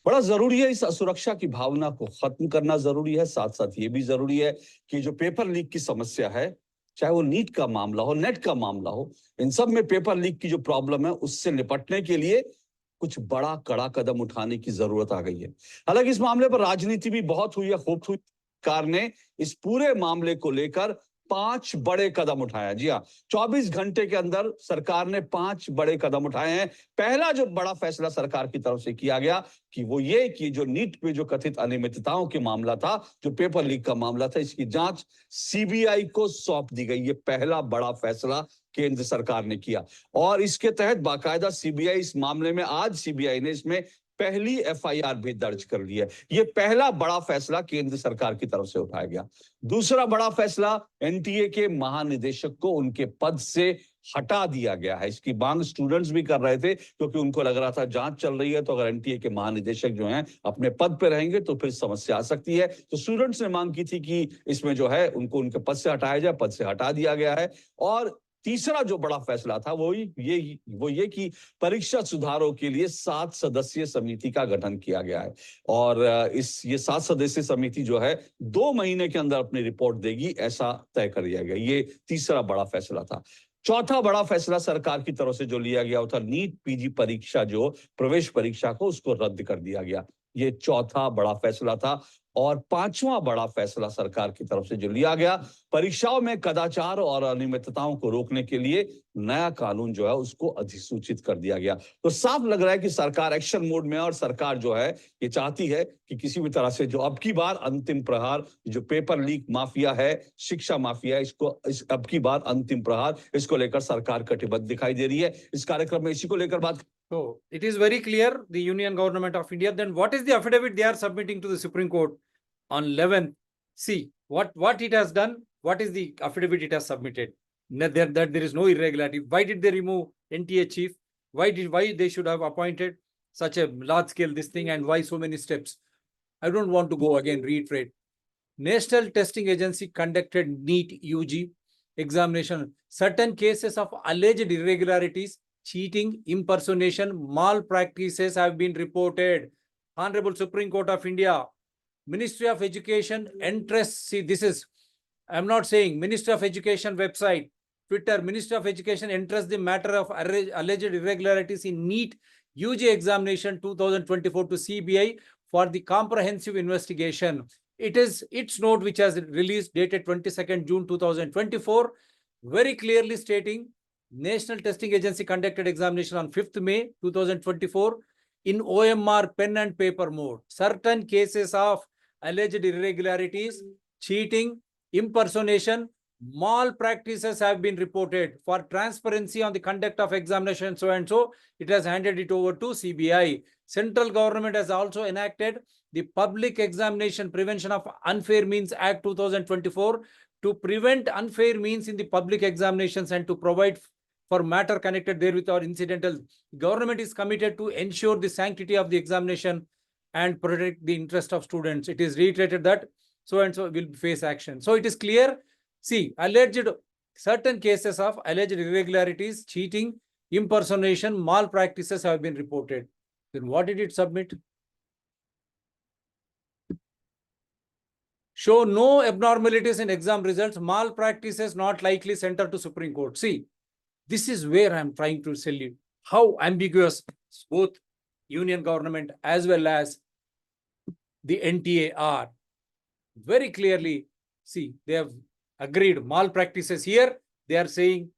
[SPEAKER 6] बड़ा जरूरी है इस असुरक्षा की भावना को खत्म करना जरूरी है। साथ साथ ये भी जरूरी है कि जो पेपर लीक की समस्या है, चाहे वो नीट का मामला हो, नेट का मामला हो, इन सब में पेपर लीक की जो प्रॉब्लम है उससे निपटने के लिए कुछ बड़ा कड़ा कदम उठाने की जरूरत आ गई है। हालांकि इस मामले पर राजनीति भी बहुत हुई है, खूब हुई। सरकार ने इस पूरे मामले को लेकर 5 बड़े कदम उठाया। जी हाँ, 24 घंटे के अंदर सरकार ने 5 बड़े कदम उठाए हैं। पहला जो बड़ा फैसला सरकार की तरफ से किया गया कि वो ये कि जो नीट पे जो कथित अनियमितताओं के मामला था, जो पेपर लीक का मामला था, इसकी जांच सीबीआई को सौंप दी गई। ये पहला बड़ा फैसला केंद्र सरकार ने किया और इसके तहत बाकायदा सीबीआई इस मामले में, आज सीबीआई ने इसमें पहली एफआईआर भी दर्ज कर ली है। यह पहला बड़ा फैसला केंद्र सरकार की तरफ से उठाया गया। दूसरा बड़ा फैसला, एनटीए के महानिदेशक को उनके पद से हटा दिया गया है। इसकी मांग स्टूडेंट्स भी कर रहे थे क्योंकि उनको लग रहा था जांच चल रही है, तो अगर एनटीए के महानिदेशक जो हैं अपने पद पे रहेंगे तो फिर समस्या आ सकती है। तो स्टूडेंट्स ने मांग की थी कि इसमें जो है उनको उनके पद से हटाया जाए, पद से हटा दिया गया है। और तीसरा जो बड़ा फैसला था वो ये कि परीक्षा सुधारों के लिए 7 सदस्यीय समिति का गठन किया गया है और ये 7 सदस्यीय समिति जो है 2 महीने के अंदर अपनी रिपोर्ट देगी, ऐसा तय कर दिया गया। ये तीसरा बड़ा फैसला था। चौथा बड़ा फैसला सरकार की तरफ से जो लिया गया वो था नीट पीजी परीक्षा, जो प्रवेश परीक्षा को उसको रद्द कर दिया गया। ये चौथा बड़ा फैसला था। और पांचवां बड़ा फैसला सरकार की तरफ से जो लिया गया, परीक्षाओं में कदाचार और अनियमितताओं को रोकने के लिए नया कानून जो है उसको अधिसूचित कर दिया गया। तो साफ लग रहा है कि सरकार एक्शन मोड में है और सरकार जो है ये चाहती है कि किसी भी तरह से जो अब की बार अंतिम प्रहार, जो पेपर लीक माफिया है, शिक्षा माफिया है, इस अब की बार अंतिम प्रहार, इसको लेकर सरकार कटिबद्ध दिखाई दे रही है। इस कार्यक्रम में इसी को लेकर बात।
[SPEAKER 2] So it is very clear, the Union Government of India. Then what is the affidavit they are submitting to the Supreme Court on 11th? See what it has done. What is the affidavit it has submitted? That there is no irregularity. Why did they remove NTA chief? Why they should have appointed such a large scale this thing, and why so many steps? I don't want to go again reiterate. National Testing Agency conducted NEET UG examination. Certain cases of alleged irregularities, cheating, impersonation, malpractices have been reported. Honorable Supreme Court of India, Ministry of Education interests. See, this is, I'm not saying, Ministry of Education website, Twitter, Ministry of Education entrusts the matter of alleged irregularities in NEET UG examination 2024 to CBI for the comprehensive investigation. It is its note which has released dated 22nd June 2024, very clearly stating National Testing Agency conducted examination on 5th May 2024 in OMR pen and paper mode. Certain cases of alleged irregularities, cheating, impersonation, malpractices have been reported. For transparency on the conduct of examination so and so, it has handed it over to CBI. Central government has also enacted the Public Examination Prevention of Unfair Means Act 2024 to prevent unfair means in the public examinations and to provide for matter connected therewith or incidental. Government is committed to ensure the sanctity of the examination and protect the interest of students. It is reiterated that so and so will face action. So it is clear. See, alleged certain cases of alleged irregularities, cheating, impersonation, malpractices have been reported. Then what did it submit? show no abnormalities in exam results, malpractices not likely sent to Supreme Court. See, this is where I'm trying to tell you how ambiguous both union government as well as the NTA are. Very clearly, see, they have agreed malpractices here. They are saying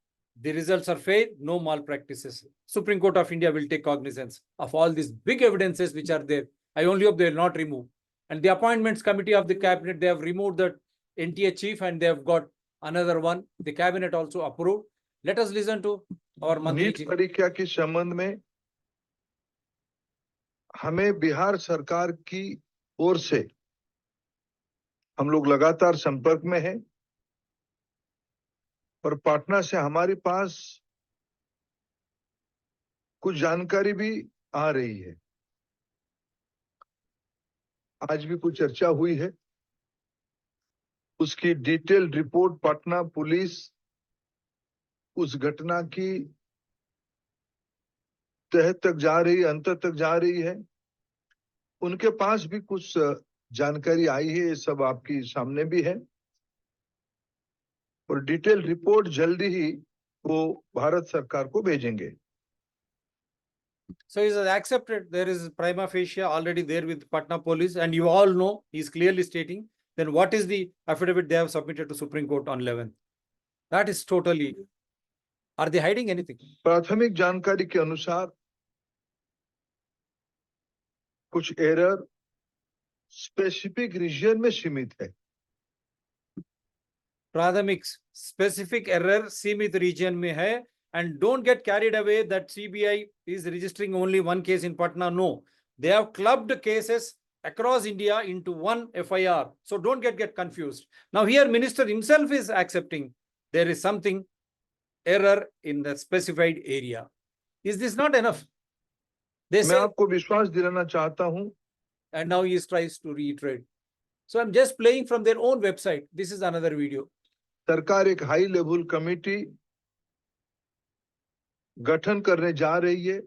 [SPEAKER 2] the results are fair, no malpractices. Supreme Court of India will take cognizance of all these big evidences which are there. I only hope they will not remove. And the appointments committee of the cabinet, they have removed the NTA chief and they have got another one. The cabinet also approved. Let us listen to our मंत्री
[SPEAKER 8] NEET
[SPEAKER 2] जी।
[SPEAKER 8] परीक्षा के संबंध में हमें बिहार सरकार की ओर से हम लोग लगातार संपर्क में हैं और पटना से हमारे पास कुछ जानकारी भी आ रही है। आज भी कुछ चर्चा हुई है, उसकी डिटेल रिपोर्ट पटना पुलिस उस घटना की तह तक जा रही है, अंत तक जा रही है। उनके पास भी कुछ जानकारी आई है, ये सब आपके सामने भी है और डिटेल रिपोर्ट जल्दी ही वो भारत सरकार को भेजेंगे।
[SPEAKER 2] So he has accepted there is prima facie already there with Patna police, and you all know he is clearly stating. Then what is the affidavit they have submitted to Supreme Court on 11th? That is totally. Are they hiding anything?
[SPEAKER 8] प्राथमिक जानकारी के अनुसार कुछ error specific reason में सीमित है।
[SPEAKER 2] प्राथमिक specific error सीमित region में है, and don't get carried away that CBI is registering only one case in Patna. No, they have clubbed cases across India into one FIR. So don't get confused. Now here minister himself is accepting there is something error in the specified area. Is this not enough? They
[SPEAKER 8] मैं
[SPEAKER 2] say,
[SPEAKER 8] आपको विश्वास दिलाना चाहता हूं,
[SPEAKER 2] and now he tries to reiterate. So I'm just playing from their own website. This is another video.
[SPEAKER 8] सरकार एक high level committee गठन करने जा रही है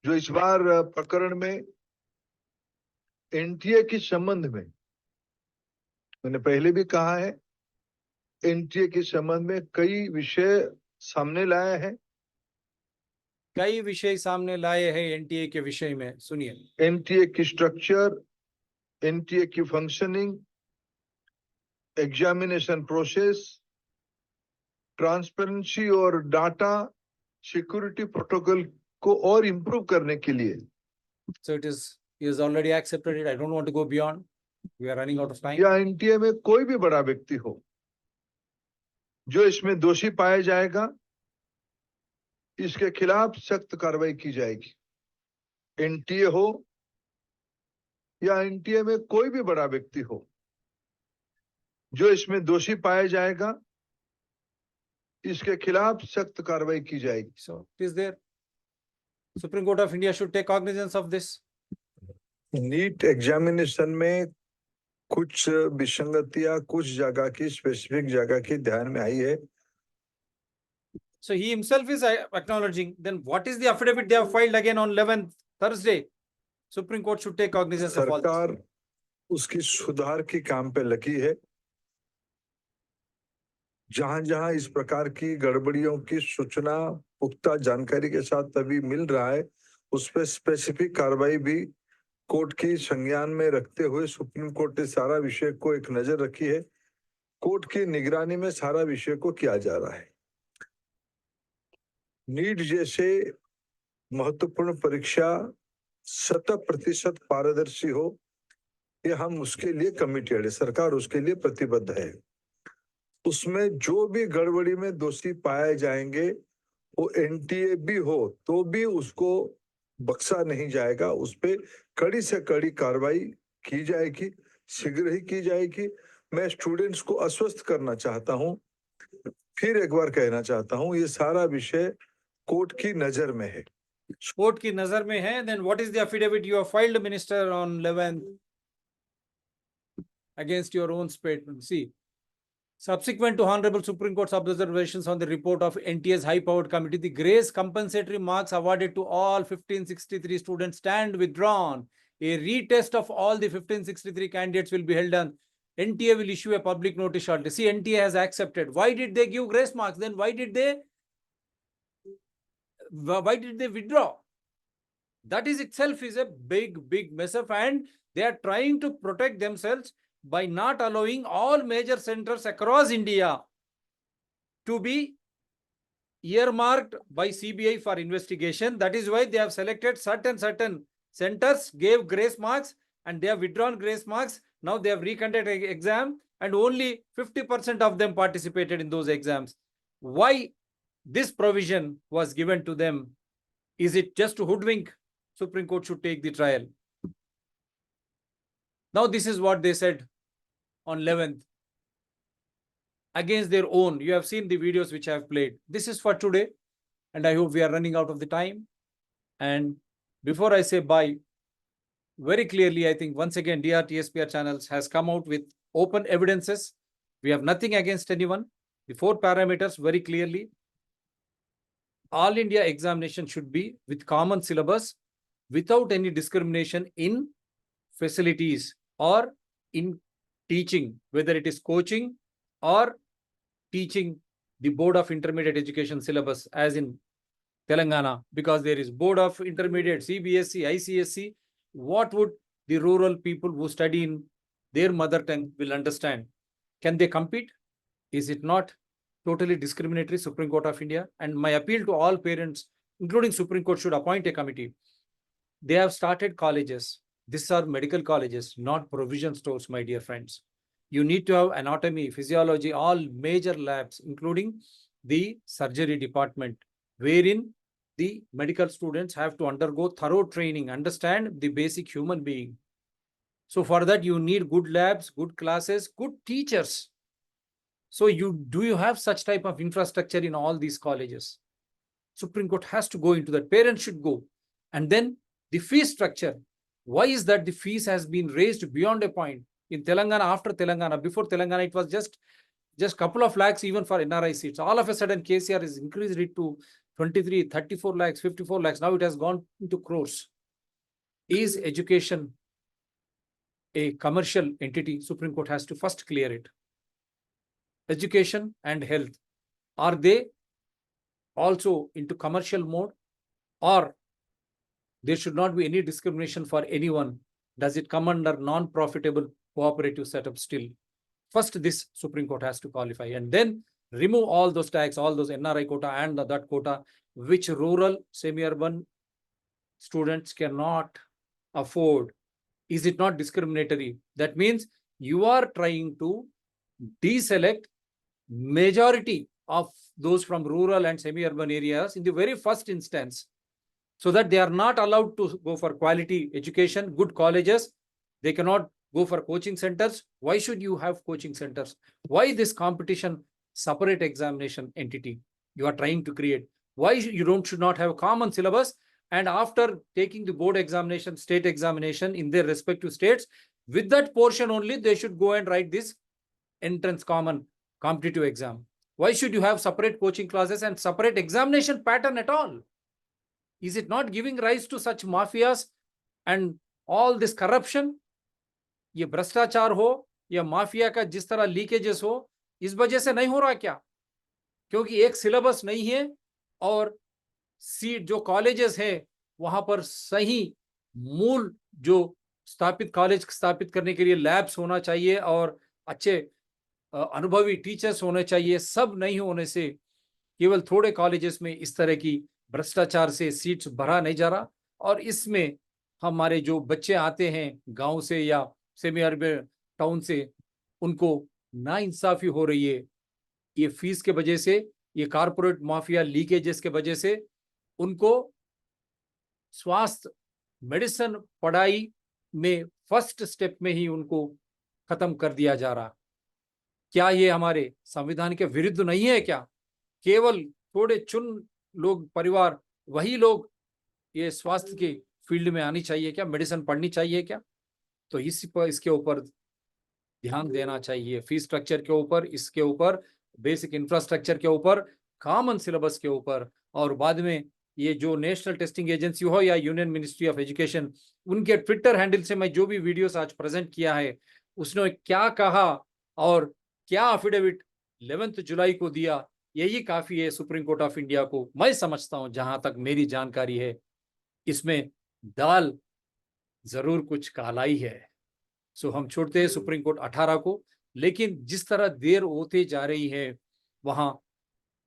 [SPEAKER 8] जो इस बार प्रकरण में एनटीए के संबंध में, मैंने पहले भी कहा है, एनटीए के संबंध में कई विषय सामने लाया है।
[SPEAKER 2] कई विषय सामने लाए हैं एनटीए के विषय में, सुनिए।
[SPEAKER 8] एनटीए की स्ट्रक्चर, एनटीए की फंक्शनिंग, एग्जामिनेशन प्रोसेस, ट्रांसपेरेंसी और डाटा सिक्योरिटी प्रोटोकॉल को और इंप्रूव करने के लिए।
[SPEAKER 2] So it is, he has already accepted it. I don't want to go beyond. We are running out of time.
[SPEAKER 8] या NTA में कोई भी बड़ा व्यक्ति हो जो इसमें दोषी पाया जाएगा, इसके खिलाफ सख्त कार्रवाई की जाएगी। एनटीए हो या एनटीए में कोई भी बड़ा व्यक्ति हो जो इसमें दोषी पाया जाएगा, इसके खिलाफ सख्त कार्रवाई की जाएगी।
[SPEAKER 2] So it is there. Supreme Court of India should take cognizance of this.
[SPEAKER 9] NEET examination में कुछ विसंगतियां कुछ जगह की, स्पेसिफिक जगह की ध्यान में आई है।
[SPEAKER 2] So he himself is acknowledging. Then what is the affidavit they have filed again on 11th Thursday? Supreme Court should take cognizance of all this.
[SPEAKER 9] सरकार उसकी सुधार की काम पे लगी है। जहां जहां इस प्रकार की गड़बड़ियों की सूचना पुख्ता जानकारी के साथ तभी मिल रहा है, उस पर स्पेसिफिक कार्रवाई भी कोर्ट की संज्ञान में रखते हुए सुप्रीम कोर्ट ने सारा विषय को एक नजर रखी है। कोर्ट की निगरानी में सारा विषय को किया जा रहा है। नीट जैसे महत्वपूर्ण परीक्षा 100% पारदर्शी हो, ये हम उसके लिए कमिटेड है, सरकार उसके लिए प्रतिबद्ध है। उसमें जो भी गड़बड़ी में दोषी पाए जाएंगे, वो एनटीए भी हो तो भी उसको बख्शा नहीं जाएगा, उस पे कड़ी से कड़ी कार्रवाई की जाएगी, शीघ्र ही की जाएगी। मैं स्टूडेंट्स को आश्वस्त करना चाहता हूं, फिर एक बार कहना चाहता हूं, ये सारा विषय कोर्ट की नजर में है।
[SPEAKER 2] कोर्ट की नजर में है। Then what is the affidavit you have filed, Minister, on 11th against your own statement? See, subsequent to Honorable Supreme Court's observations on the report of NTA's high-powered committee, the grace compensatory marks awarded to all 1563 students stand withdrawn. A retest of all the 1563 candidates will be held on. NTA will issue a public notice shortly. See, NTA has accepted. Why did they give grace marks? Then why did they withdraw? That is itself is a big mess up, and they are trying to protect themselves by not allowing all major centers across India to be earmarked by CBI for investigation. That is why they have selected certain centers, gave grace marks, and they have withdrawn grace marks. Now they have reconducted exam, and only 50% of them participated in those exams. Why this provision was given to them? Is it just to hoodwink? Supreme Court should take the trial. Now this is what they said on 11th. Against their own. You have seen the videos which I have played. This is for today, and I hope we are running out of the time. And before I say bye, very clearly, I think once again, DRTSPR channels has come out with open evidences. We have nothing against anyone. The 4 parameters very clearly. All India examination should be with common syllabus, without any discrimination in facilities or in teaching, whether it is coaching or teaching the Board of Intermediate Education syllabus as in Telangana, because there is Board of Intermediate, CBSE, ICSE. What would the rural people who study in their mother tongue will understand? Can they compete? Is it not totally discriminatory? Supreme Court of India. And my appeal to all parents, including Supreme Court, should appoint a committee. They have started colleges. These are medical colleges, not provision stores, my dear friends. You need to have anatomy, physiology, all major labs, including the surgery department, wherein the medical students have to undergo thorough training, understand the basic human being. So for that, you need good labs, good classes, good teachers. So do you have such type of infrastructure in all these colleges? Supreme Court has to go into that. Parents should go. And then the fee structure. Why is that the fees has been raised beyond a point? In Telangana, after Telangana, before Telangana, it was just couple of lakhs even for NRI seats. All of a sudden, KCR has increased it to 23, 34 lakhs, 54 lakhs. Now it has gone into crores. Is education a commercial entity? Supreme Court has to first clear it. Education and health, are they also into commercial mode, or there should not be any discrimination for anyone? Does it come under non-profitable cooperative setup still? First, this Supreme Court has to qualify, and then remove all those tax, all those NRI quota and that quota, which rural, semi-urban students cannot afford. Is it not discriminatory? That means you are trying to deselect majority of those from rural and semi-urban areas in the very first instance, so that they are not allowed to go for quality education, good colleges. They cannot go for coaching centers. Why should you have coaching centers? Why this competition separate examination entity you are trying to create? Why you should not have a common syllabus? And after taking the board examination, state examination in their respective states, with that portion only, they should go and write this entrance common competitive exam. Why should you have separate coaching classes and separate examination pattern at all? Is it not giving rise to such mafias and all this corruption? ये भ्रष्टाचार हो या mafia का जिस तरह leakages हो, इस वजह से नहीं हो रहा क्या? क्योंकि एक सिलेबस नहीं है और सीट जो कॉलेजेस है वहां पर सही मूल जो स्थापित कॉलेज स्थापित करने के लिए लैब्स होना चाहिए और अच्छे अनुभवी टीचर्स होने चाहिए, सब नहीं होने से केवल थोड़े कॉलेजेस में इस तरह की भ्रष्टाचार से सीट्स भरा नहीं जा रहा। और इसमें हमारे जो बच्चे आते हैं गांव से या सेमी अर्बन टाउन से, उनको नाइंसाफी हो रही है। ये फीस के वजह से, ये कारपोरेट माफिया लीकेजेस के वजह से उनको स्वास्थ्य मेडिसिन पढ़ाई में फर्स्ट स्टेप में ही उनको खत्म कर दिया जा रहा। क्या ये हमारे संविधान के विरुद्ध नहीं है क्या? केवल थोड़े चुन लोग, परिवार, वही लोग ये स्वास्थ्य के फील्ड में आनी चाहिए क्या? मेडिसिन पढ़नी चाहिए क्या? तो इसके ऊपर ध्यान देना चाहिए, फीस स्ट्रक्चर के ऊपर, इसके ऊपर बेसिक इंफ्रास्ट्रक्चर के ऊपर, कॉमन सिलेबस के ऊपर, और बाद में
[SPEAKER 1] ये जो नेशनल टेस्टिंग एजेंसी हो या यूनियन मिनिस्ट्री ऑफ एजुकेशन, उनके ट्विटर हैंडल से मैं जो भी वीडियोस आज प्रेजेंट किया है, उसने क्या कहा और क्या अफिडेविट 11 जुलाई को दिया, यही काफी है सुप्रीम कोर्ट ऑफ इंडिया को, मैं समझता हूं जहां तक मेरी जानकारी है। इसमें दाल जरूर कुछ कालाई है। सो हम छोड़ते हैं सुप्रीम कोर्ट 18 को, लेकिन जिस तरह देर होते जा रही है, वहां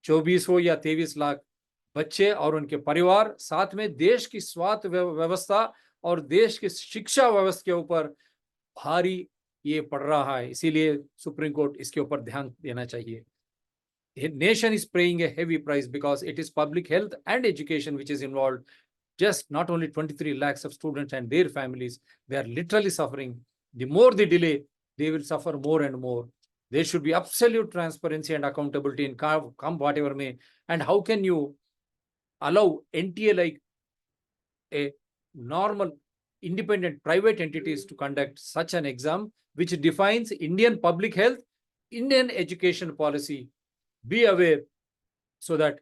[SPEAKER 1] 24 हो या 23 लाख बच्चे और उनके परिवार, साथ में देश की स्वास्थ्य व्यवस्था और देश की शिक्षा व्यवस्था के ऊपर भारी ये पड़ रहा है। इसीलिए सुप्रीम कोर्ट इसके ऊपर ध्यान देना चाहिए। Nation is paying a heavy price because it is public health and education which is involved. Just not only 23 lakhs of students and their families, they are literally suffering. The more they delay, they will suffer more and more. There should be absolute transparency and accountability in come whatever may. And how can you allow NTA like a normal independent private entities to conduct such an exam which defines Indian public health, Indian education policy? Be aware so that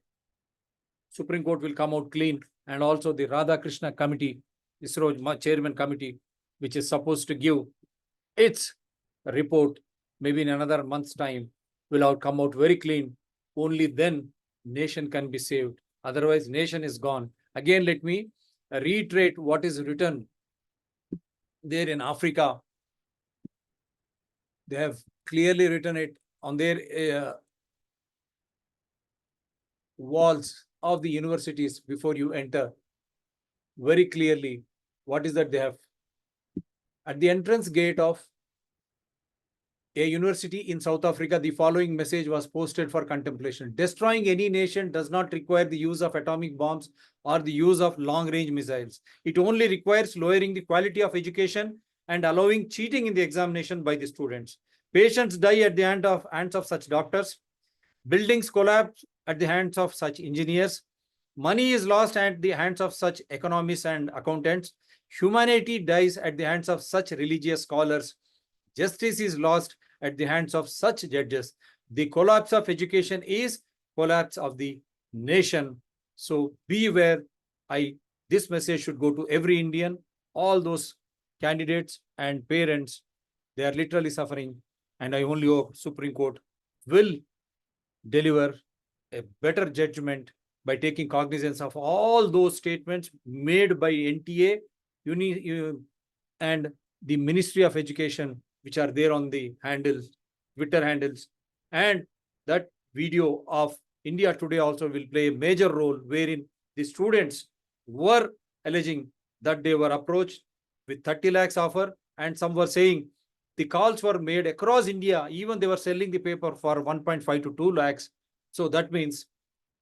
[SPEAKER 1] Supreme Court will come out clean, and also the Radha Krishna committee, ISRO chairman committee, which is supposed to give its report maybe in another month's time, will out come out very clean. Only then nation can be saved. Otherwise, nation is gone. Again, let me reiterate what is written there in Africa. They have clearly written it on their walls of the universities before you enter. Very clearly, what is that they have? At the entrance gate of a university in South Africa, the following message was posted for contemplation. Destroying any nation does not require the use of atomic bombs or the use of long-range missiles. It only requires lowering the quality of education and allowing cheating in the examination by the students. Patients die at the hands of such doctors. Buildings collapse at the hands of such engineers. Money is lost at the hands of such economists and accountants. Humanity dies at the hands of such religious scholars. Justice is lost at the hands of such judges. The collapse of education is collapse of the nation. So beware. This message should go to every Indian, all those candidates and parents. They are literally suffering. And I only hope Supreme Court will deliver a better judgment by taking cognizance of all those statements made by NTA and the Ministry of Education, which are there on the handles, Twitter handles. And that video of India Today also will play a major role, wherein the students were alleging that they were approached with 30 lakhs offer, and some were saying the calls were made across India. Even they were selling the paper for 1.5 to 2 lakhs. So that means,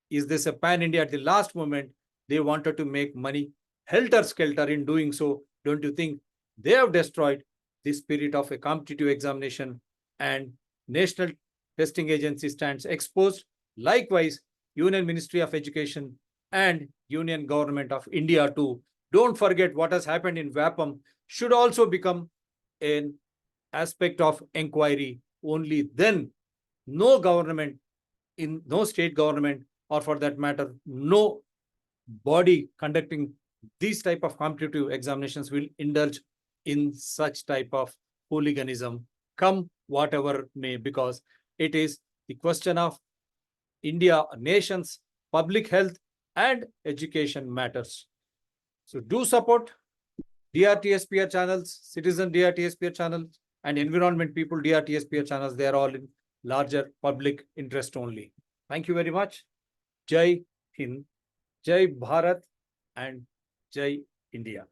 [SPEAKER 1] is this a pan-India? At the last moment, they wanted to make money helter-skelter in doing so. Don't you think they have destroyed the spirit of a competitive examination, and National Testing Agency stands exposed? Likewise, Union Ministry of Education and Union Government of India too. Don't forget what has happened in VAPM should also become an aspect of inquiry. Only then no government, in no state government, or for that matter, no body conducting these type of competitive examinations will indulge in such type of hooliganism, come whatever may, because it is the question of India, nation's public health and education matters. So do support DRTSPR channels, Citizen DRTSPR channels, and Environment People DRTSPR channels. They are all in larger public interest only. Thank you very much. Jai Hind, Jai Bharat, and Jai India.